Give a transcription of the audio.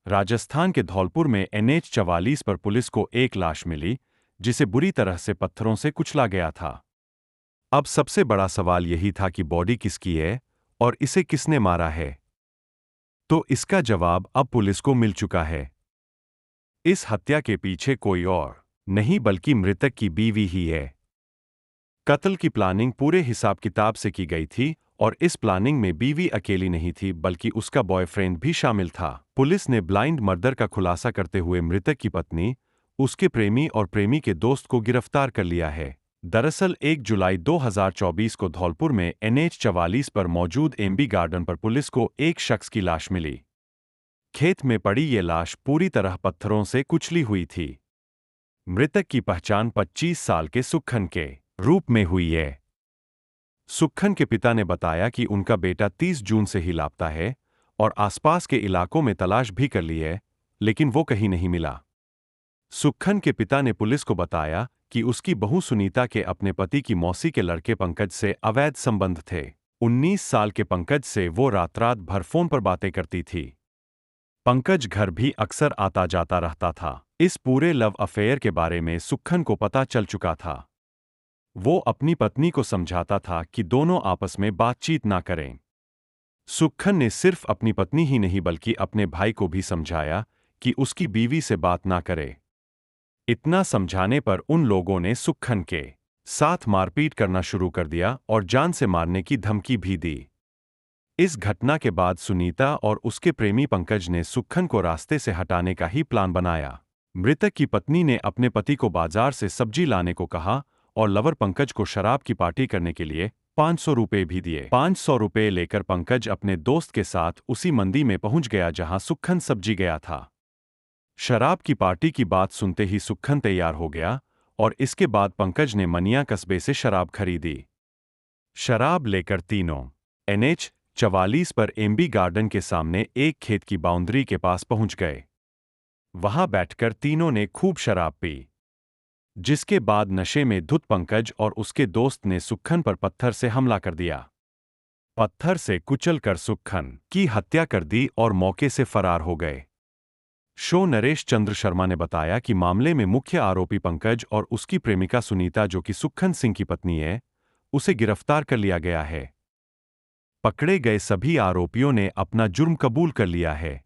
राजस्थान के धौलपुर में NH-44 पर पुलिस को एक लाश मिली, जिसे बुरी तरह से पत्थरों से कुचला गया था। अब सबसे बड़ा सवाल यही था कि बॉडी किसकी है और इसे किसने मारा है। तो इसका जवाब अब पुलिस को मिल चुका है। इस हत्या के पीछे कोई और नहीं बल्कि मृतक की बीवी ही है। कत्ल की प्लानिंग पूरे हिसाब किताब से की गई थी और इस प्लानिंग में बीवी अकेली नहीं थी बल्कि उसका बॉयफ्रेंड भी शामिल था। पुलिस ने ब्लाइंड मर्डर का खुलासा करते हुए मृतक की पत्नी, उसके प्रेमी और प्रेमी के दोस्त को गिरफ्तार कर लिया है। दरअसल 1 जुलाई 2024 को धौलपुर में NH-44 पर मौजूद एमबी गार्डन पर पुलिस को एक शख्स की लाश मिली। खेत में पड़ी ये लाश पूरी तरह पत्थरों से कुचली हुई थी। मृतक की पहचान 25 साल के सुक्खन के रूप में हुई है। सुक्खन के पिता ने बताया कि उनका बेटा 30 जून से ही लापता है और आसपास के इलाकों में तलाश भी कर ली है, लेकिन वो कहीं नहीं मिला। सुक्खन के पिता ने पुलिस को बताया कि उसकी बहू सुनीता के अपने पति की मौसी के लड़के पंकज से अवैध संबंध थे। 19 साल के पंकज से वो रात भर फोन पर बातें करती थी। पंकज घर भी अक्सर आता जाता रहता था। इस पूरे लव अफेयर के बारे में सुक्खन को पता चल चुका था। वो अपनी पत्नी को समझाता था कि दोनों आपस में बातचीत ना करें। सुक्खन ने सिर्फ अपनी पत्नी ही नहीं बल्कि अपने भाई को भी समझाया कि उसकी बीवी से बात ना करे। इतना समझाने पर उन लोगों ने सुक्खन के साथ मारपीट करना शुरू कर दिया और जान से मारने की धमकी भी दी। इस घटना के बाद सुनीता और उसके प्रेमी पंकज ने सुक्खन को रास्ते से हटाने का ही प्लान बनाया। मृतक की पत्नी ने अपने पति को बाजार से सब्जी लाने को कहा और लवर पंकज को शराब की पार्टी करने के लिए 500 रुपए भी दिए। 500 रुपए लेकर पंकज अपने दोस्त के साथ उसी मंडी में पहुंच गया जहां सुक्खन सब्जी गया था। शराब की पार्टी की बात सुनते ही सुक्खन तैयार हो गया और इसके बाद पंकज ने मनिया कस्बे से शराब खरीदी। शराब लेकर तीनों NH-44 पर एमबी गार्डन के सामने एक खेत की बाउंड्री के पास पहुंच गए। वहां बैठकर तीनों ने खूब शराब पी, जिसके बाद नशे में धुत पंकज और उसके दोस्त ने सुक्खन पर पत्थर से हमला कर दिया। पत्थर से कुचलकर सुक्खन की हत्या कर दी और मौके से फरार हो गए। शो नरेश चंद्र शर्मा ने बताया कि मामले में मुख्य आरोपी पंकज और उसकी प्रेमिका सुनीता जो कि सुक्खन सिंह की पत्नी है, उसे गिरफ्तार कर लिया गया है। पकड़े गए सभी आरोपियों ने अपना जुर्म कबूल कर लिया है।